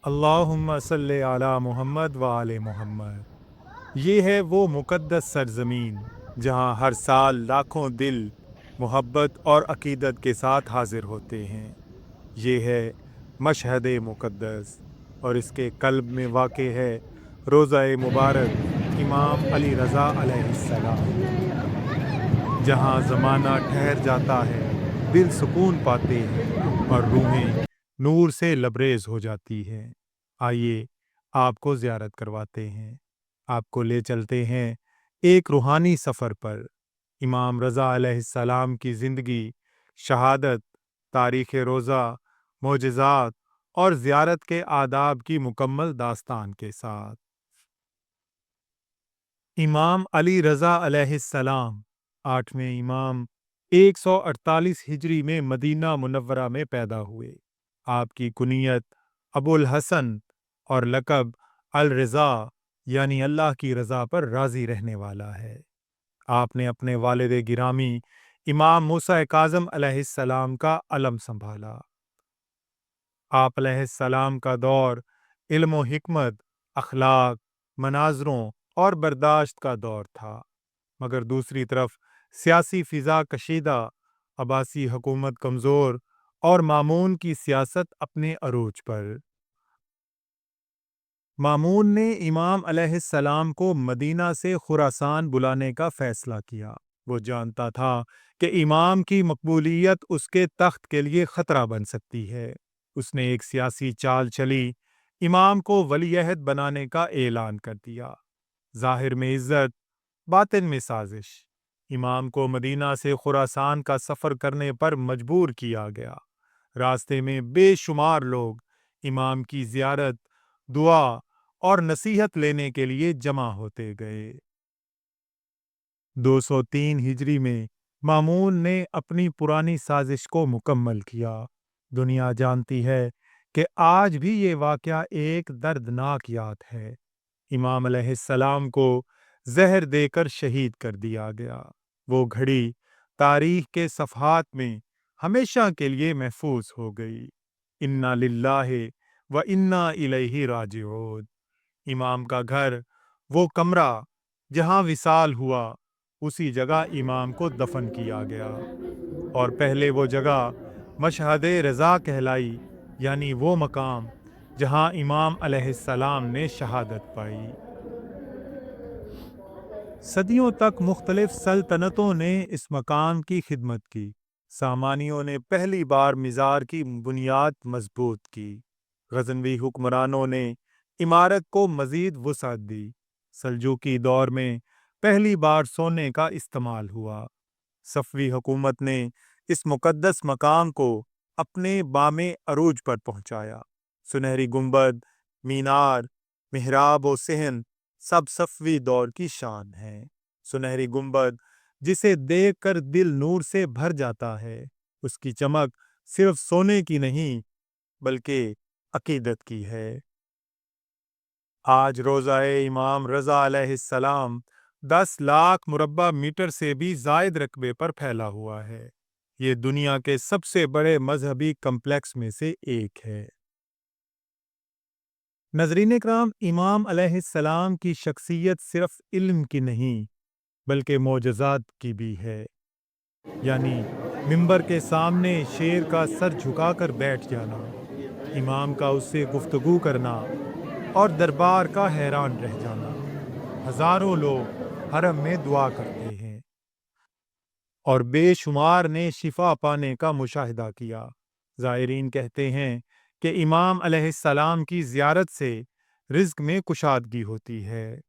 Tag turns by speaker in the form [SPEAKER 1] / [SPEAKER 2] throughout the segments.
[SPEAKER 1] اللہم صلی علی محمد و آل محمد۔ یہ ہے وہ مقدس سرزمین جہاں ہر سال لاکھوں دل محبت اور عقیدت کے ساتھ حاضر ہوتے ہیں۔ یہ ہے مشہد مقدس اور اس کے قلب میں واقع ہے روضہ مبارک امام علی رضا علیہ السلام، جہاں زمانہ ٹھہر جاتا ہے، دل سکون پاتے ہیں اور روحیں نور سے لبریز ہو جاتی ہیں۔ آئیے آپ کو زیارت کرواتے ہیں، آپ کو لے چلتے ہیں ایک روحانی سفر پر۔ امام رضا علیہ السلام کی زندگی، شہادت، تاریخ روضہ، معجزات اور زیارت کے آداب کی مکمل داستان کے ساتھ۔ امام علی رضا علیہ السلام 8ویں امام 148 ہجری میں مدینہ منورہ میں پیدا ہوئے۔ آپ کی کنیت ابو الحسن اور لقب الرضا یعنی اللہ کی رضا پر راضی رہنے والا ہے۔ آپ نے اپنے والد گرامی امام موسیٰ کاظم علیہ السلام کا علم سنبھالا۔ آپ علیہ السلام کا دور علم و حکمت، اخلاق، مناظروں اور برداشت کا دور تھا، مگر دوسری طرف سیاسی فضا کشیدہ، عباسی حکومت کمزور اور مامون کی سیاست اپنے عروج پر۔ مامون نے امام علیہ السلام کو مدینہ سے خراسان بلانے کا فیصلہ کیا۔ وہ جانتا تھا کہ امام کی مقبولیت اس کے تخت کے لیے خطرہ بن سکتی ہے۔ اس نے ایک سیاسی چال چلی، امام کو ولی عہد بنانے کا اعلان کر دیا۔ ظاہر میں عزت، باطن میں سازش۔ امام کو مدینہ سے خراسان کا سفر کرنے پر مجبور کیا گیا۔ راستے میں بے شمار لوگ امام کی زیارت، دعا اور نصیحت لینے کے لیے جمع ہوتے گئے۔ 203 ہجری میں مامون نے اپنی پرانی سازش کو مکمل کیا۔ دنیا جانتی ہے کہ آج بھی یہ واقعہ ایک دردناک یاد ہے۔ امام علیہ السلام کو زہر دے کر شہید کر دیا گیا۔ وہ گھڑی تاریخ کے صفحات میں ہمیشہ کے لیے محفوظ ہو گئی۔ انا للہ و انا الیہ راجعون۔ امام کا گھر، وہ کمرہ جہاں وصال ہوا، اسی جگہ امام کو دفن کیا گیا، اور پہلے وہ جگہ مشہد رضا کہلائی، یعنی وہ مقام جہاں امام علیہ السلام نے شہادت پائی۔ صدیوں تک مختلف سلطنتوں نے اس مقام کی خدمت کی۔ سامانیوں نے پہلی بار مزار کی بنیاد مضبوط کی۔ غزنوی حکمرانوں نے عمارت کو مزید وسعت دی۔ سلجوقی دور میں پہلی بار سونے کا استعمال ہوا۔ صفوی حکومت نے اس مقدس مقام کو اپنے بام عروج پر پہنچایا۔ سنہری گنبد، مینار، محراب و صحن سب صفوی دور کی شان ہیں۔ سنہری گنبد، جسے دیکھ کر دل نور سے بھر جاتا ہے، اس کی چمک صرف سونے کی نہیں بلکہ عقیدت کی ہے۔ آج روضہ امام رضا علیہ السلام 10 لاکھ مربع میٹر سے بھی زائد رقبے پر پھیلا ہوا ہے۔ یہ دنیا کے سب سے بڑے مذہبی کمپلیکس میں سے ایک ہے۔ ناظرین اکرام، امام علیہ السلام کی شخصیت صرف علم کی نہیں بلکہ معجزات کی بھی ہے۔ یعنی منبر کے سامنے شیر کا سر جھکا کر بیٹھ جانا، امام کا اس سے گفتگو کرنا اور دربار کا حیران رہ جانا۔ ہزاروں لوگ حرم میں دعا کرتے ہیں اور بے شمار نے شفا پانے کا مشاہدہ کیا۔ زائرین کہتے ہیں کہ امام علیہ السلام کی زیارت سے رزق میں کشادگی ہوتی ہے۔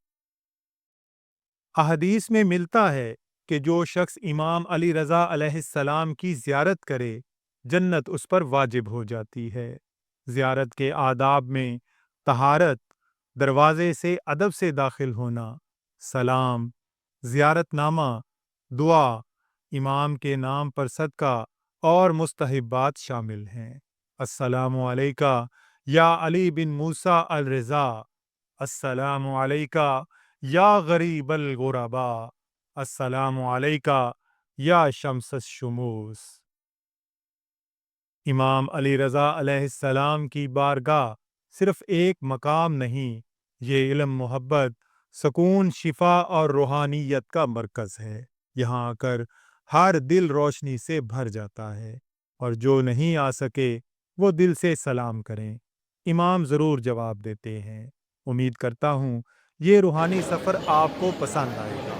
[SPEAKER 1] احادیث میں ملتا ہے کہ جو شخص امام علی رضا علیہ السلام کی زیارت کرے، جنت اس پر واجب ہو جاتی ہے۔ زیارت کے آداب میں طہارت، دروازے سے ادب سے داخل ہونا، سلام، زیارت نامہ، دعا، امام کے نام پر صدقہ اور مستحبات شامل ہیں۔ السلام علیکہ یا علی بن موسیٰ الرضا، السلام علیکہ یا غریب الغرباء، السلام علیکہ یا شمس الشموس۔ امام علی رضا علیہ السلام کی بارگاہ सिर्फ एक मकाम नहीं, ये इल्म, मोहब्बत, सुकून, शिफा और रूहानियत का मरकज़ है। यहाँ आकर हर दिल रोशनी से भर जाता है, और जो नहीं आ सके वो दिल से सलाम करें, इमाम ज़रूर जवाब देते हैं। उम्मीद करता हूँ ये रूहानी सफ़र आपको पसंद आएगा।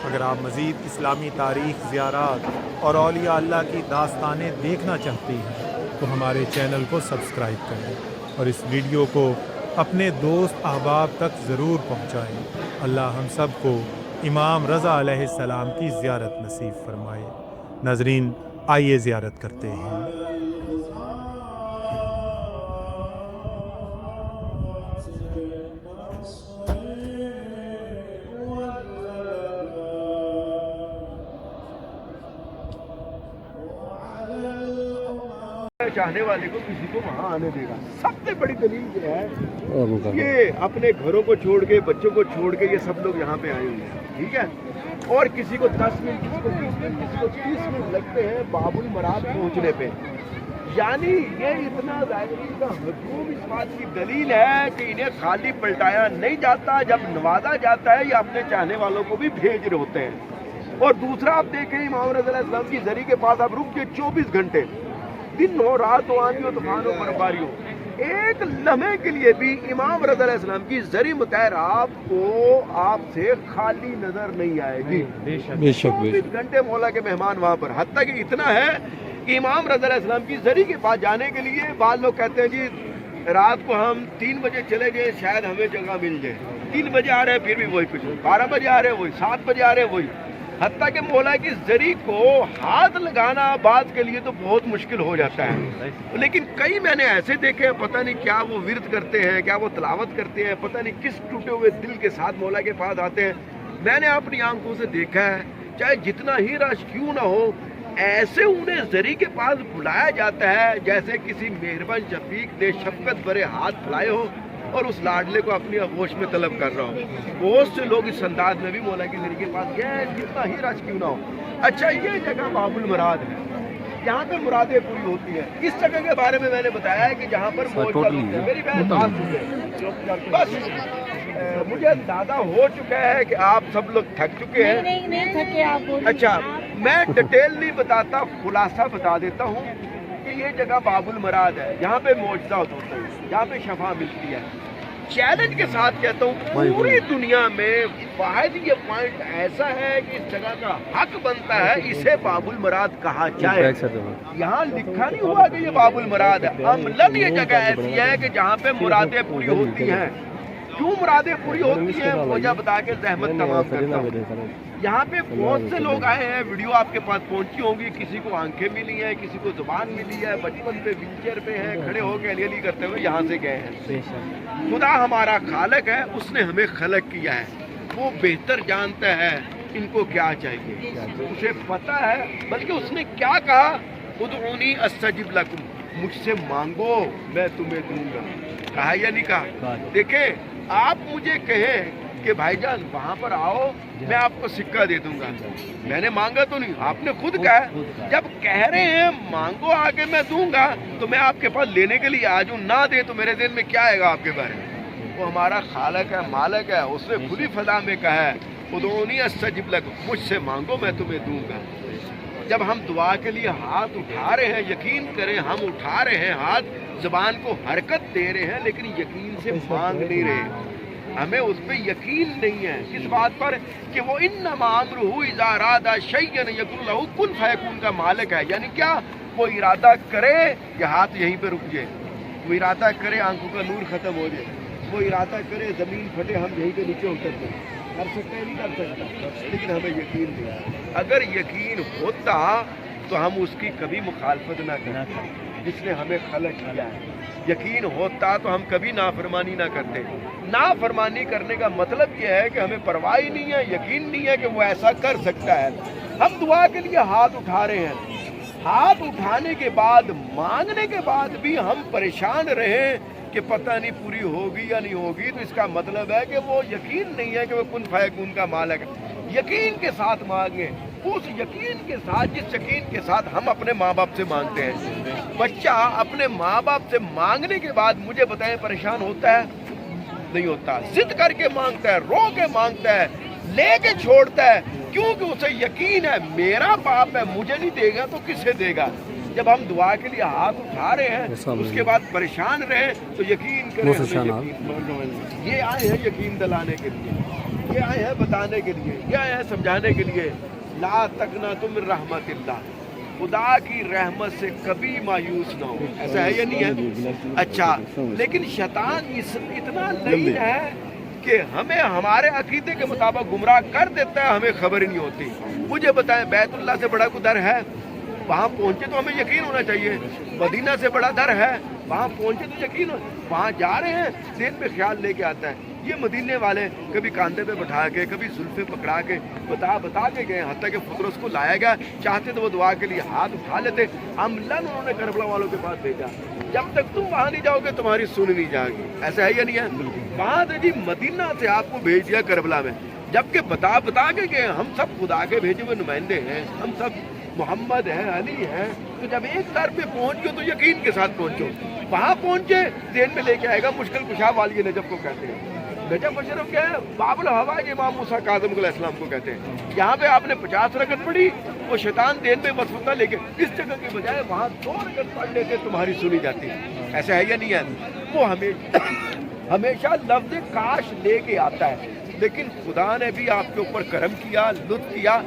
[SPEAKER 1] अगर आप मज़ीद इस्लामी तारीख़, ज़ियारात और औलिया अल्लाह की दास्तानें देखना चाहती हैं तो हमारे चैनल को सब्सक्राइब करें और इस वीडियो को अपने दोस्त अहबाब तक ज़रूर पहुँचाएँ। अल्लाह हम सब को इमाम रज़ा अलैहिस्सलाम की ज़ियारत नसीब फरमाए। नाज़रीन, आइए ज़ियारत करते हैं।
[SPEAKER 2] चाहने वाले को किसी को वहाँ आने देगा। सबसे बड़ी दलील ये है, ये अपने घरों को छोड़ के, बच्चों को छोड़ के ये सब लोग यहाँ पे आए हुए हैं, ठीक है। और किसी को 10 मिनट, किसी को 20 मिनट, किसी को 30 मिनट लगते हैं बाबुल मराद पहुँचने पे। यानी ये इतना ज़ाहिरी का हजूम इस बात की दलील है कि इन्हें खाली पलटाया नहीं जाता, जब नवाजा जाता है ये अपने चाहने वालों को भी भेज रहे होते हैं। और दूसरा आप देखें, इमाम रज़ा अलैहिस्सलाम की ज़री के पास आप रुक के 24 घंटे, दिन हो, रात हो, आंधी हो, तूफान हो, बर्फबारी हो, एक लम्हे के लिए भी इमाम रज़ा अलैहिस्सलाम की ज़री मुतहर आपको आपसे खाली नजर नहीं आएगी। बेशक 24 घंटे मौला के मेहमान वहाँ पर। हत्ता कि इतना है कि इमाम रज़ा अलैहिस्सलाम की ज़री के पास जाने के लिए बाद लोग कहते हैं जी रात को हम 3 बजे चले गए, शायद हमें जगह मिल जाए। 3 बजे आ रहे हैं फिर भी वही कुछ, 12 बजे आ रहे हैं वही, 7 बजे आ रहे हैं वही। हत्ता के मौला की ज़री को हाथ लगाना बात के लिए तो बहुत मुश्किल हो जाता है। लेकिन कई मैंने ऐसे देखे हैं, पता नहीं क्या वो विर्द करते हैं, क्या वो तलावत करते हैं, पता नहीं किस टूटे हुए दिल के साथ मौला के पास आते हैं। मैंने अपनी आंखों से देखा है, चाहे जितना ही रश क्यों ना हो, ऐसे उन्हें ज़री के पास बुलाया जाता है जैसे किसी मेहरबान शफीक ने शफकत भरे हाथ फैलाए हो और उस लाडले को अपनी आगोश में तलब कर रहा हो। बहुत से लोग इस अंदाज में भी मौला की ज़री के पास गए, जितना ही रश क्यों ना हो। अच्छा, ये जगह बाबुल मराद है, यहाँ पे मुरादें पूरी होती हैं। इस जगह के बारे में मैंने बताया है कि जहाँ पर मेरी बहन बात सुने, बस मुझे अंदाजा हो चुका है कि आप सब लोग थक चुके हैं।
[SPEAKER 3] नहीं थके आप।
[SPEAKER 2] अच्छा, मैं डिटेल नहीं बताता, खुलासा बता देता हूँ कि ये जगह बाबुल मराद है, यहाँ पे मौजज़ा होता है, यहाँ पे शफा मिलती है। चैलेंज के साथ कहता हूँ, पूरी दुनिया में वाहिद ये पॉइंट ऐसा है कि इस जगह का हक बनता है इसे बाबुल मराद कहा जाए। यहाँ लिखा नहीं हुआ कि ये बाबुल मराद है, अमलन ये जगह ऐसी है कि जहाँ पे मुरादें पूरी होती हैं। क्यों मुरादें पूरी होती हैं वजह बता के जहमत तमाम करता हूँ। यहाँ पे बहुत से लोग आए हैं, वीडियो आपके पास पहुंची होंगी, किसी को आंखें मिली हैं, किसी को जुबान मिली है, बचपन पे व्हीलचेयर पे हैं, खड़े होकर अली अली करते हुए यहाँ से गए हैं। खुदा हमारा खालिक है, उसने हमें खलक किया है, वो बेहतर जानता है इनको क्या चाहिए, उसे पता है। बल्कि उसने क्या कहा, उदऊनी अस्तजिब लकुम, मुझसे मांगो मैं तुम्हें दूंगा। कहा या नहीं कहा? देखें, आप मुझे कहें कि भाईजान वहाँ पर आओ, मैं आपको सिक्का दे दूंगा, मैंने मांगा तो नहीं, आपने खुद कहा। जब कह रहे हैं मांगो आगे मैं दूंगा, तो मैं आपके पास लेने के लिए आ जाऊँ, ना दे तो मेरे दिल में क्या आएगा आपके बारे में? वो हमारा खालिक है, मालिक है, उसने खुली फजा में कहा है उदऊनी अस्तजिब लकुम, मुझसे मांगो मैं तुम्हें दूंगा। जब हम दुआ के लिए हाथ उठा रहे हैं, यकीन करें हम उठा रहे हैं हाथ, ज़बान को हरकत दे रहे हैं, लेकिन यकीन से मांग नहीं रहे। हमें उस पर यकीन नहीं है, इस बात पर कि वो इन्नमा अम्रुहु इज़ा अरादा शैअन यकुल लहु कुन फयकुन का मालिक है। यानी क्या, वो इरादा करे कि हाथ यहीं पे रुक जाए, वो इरादा करे आंखों का नूर ख़त्म हो जाए, वो इरादा करे ज़मीन फटे हम यहीं पे नीचे उतर जाए, कर सकते नहीं कर सकता, लेकिन हमें यकीन नहीं। अगर यकीन होता तो हम उसकी कभी मुखालफत ना करते जिसने हमें खलक किया है। यकीन होता तो हम कभी नाफरमानी ना करते। नाफरमानी करने का मतलब यह है कि हमें परवाह ही नहीं है, यकीन नहीं है कि वो ऐसा कर सकता है। हम दुआ के लिए हाथ उठा रहे हैं, हाथ उठाने के बाद, मांगने के बाद भी हम परेशान रहें कि पता नहीं पूरी होगी या नहीं होगी, तो इसका मतलब है कि वो यकीन नहीं है कि वो कुन फयकुन का मालिक है। यकीन के साथ मांगे, उस यकीन के साथ जिस यकीन के साथ हम अपने माँ बाप से मांगते हैं। बच्चा अपने माँ बाप से मांगने के बाद मुझे बताएं परेशान होता है? नहीं होता। जिद करके मांगता है, रो के मांगता है, लेके छोड़ता है, क्योंकि उसे यकीन है मेरा बाप है, मुझे नहीं देगा तो किसे देगा। जब हम दुआ के लिए हाथ उठा रहे हैं उसके बाद परेशान रहे तो यकीन करें हमें यकीन। ये आए हैं यकीन दिलाने के लिए, ये आए हैं बताने के लिए, ये आए हैं समझाने के लिए। ला तकना तुम रहमतिल्लाह, खुदा की रहमत से कभी मायूस ना हो। ऐसा है या नहीं है? अच्छा, लेकिन शैतान इतना नहीं है कि हमें हमारे अकीदे के मुताबिक गुमराह कर देता है, हमें खबर ही नहीं होती। मुझे बताएं, बैतुल्लाह से बड़ा कोई दर है? वहाँ पहुँचे तो हमें यकीन होना चाहिए। मदीना से बड़ा दर है? वहाँ पहुँचे तो यकीन हो। वहाँ जा रहे हैं, दिल में ख्याल लेके आता है। ये मदीने वाले कभी कांधे पे बैठा के, कभी जुल्फे पकड़ा के बता के गए, हत्ता के फुतरस को लाया गया। चाहते तो वो दुआ के लिए हाथ उठा लेते, अमलन उन्होंने करबला वालों के पास भेजा। जब तक तुम वहाँ नहीं जाओगे तुम्हारी सुन नहीं जाएगी। ऐसा है या नहीं है? वहाँ से जी मदीना से आपको भेज दिया करबला में, जबकि बता के गए हम सब खुदा के भेजे हुए नुमाइंदे हैं, हम सब मोहम्मद है, अली है। तो जब एक दर पे पहुंच गए तो यकीन के साथ पहुंचो। वहां पहुंचे जेल में लेके आएगा मुश्किल कुशा वाली नजब को कहते हैं। नजब अशरफ क्या है? बाबुल हवा के इमाम मूसा काज़िम अलैहिस्सलाम को कहते हैं। यहाँ पे आपने 50 रकत पढ़ी, वो शैतान देन में वसवसा लेके इस जगह के बजाय वहाँ 2 रकत पढ़ लेते, तुम्हारी सुनी जाती है। ऐसा है या नहीं है? वो हमेशा लफ्ज काश लेके आता है। लेकिन खुदा ने भी आपके ऊपर करम किया, लुत्फ किया।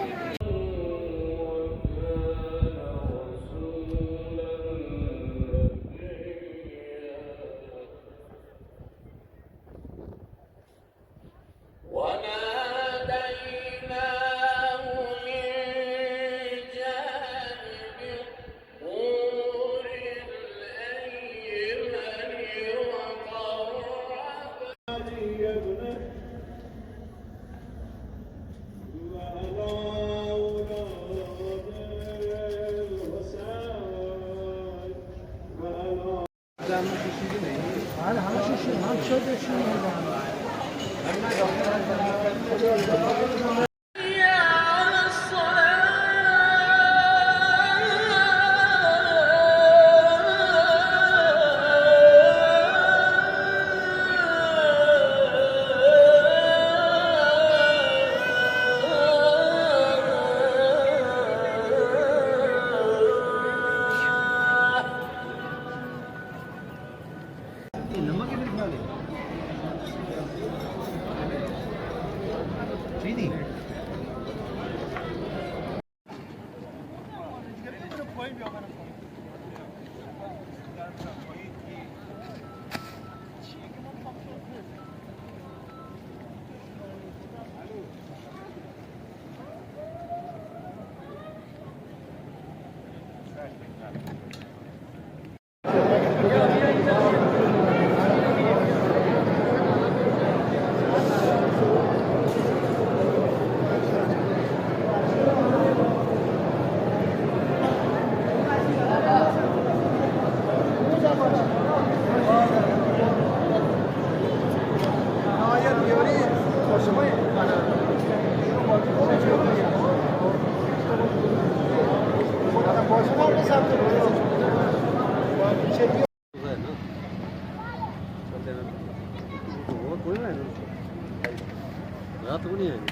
[SPEAKER 3] रात को नहीं आएंगे।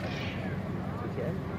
[SPEAKER 3] ठीक है।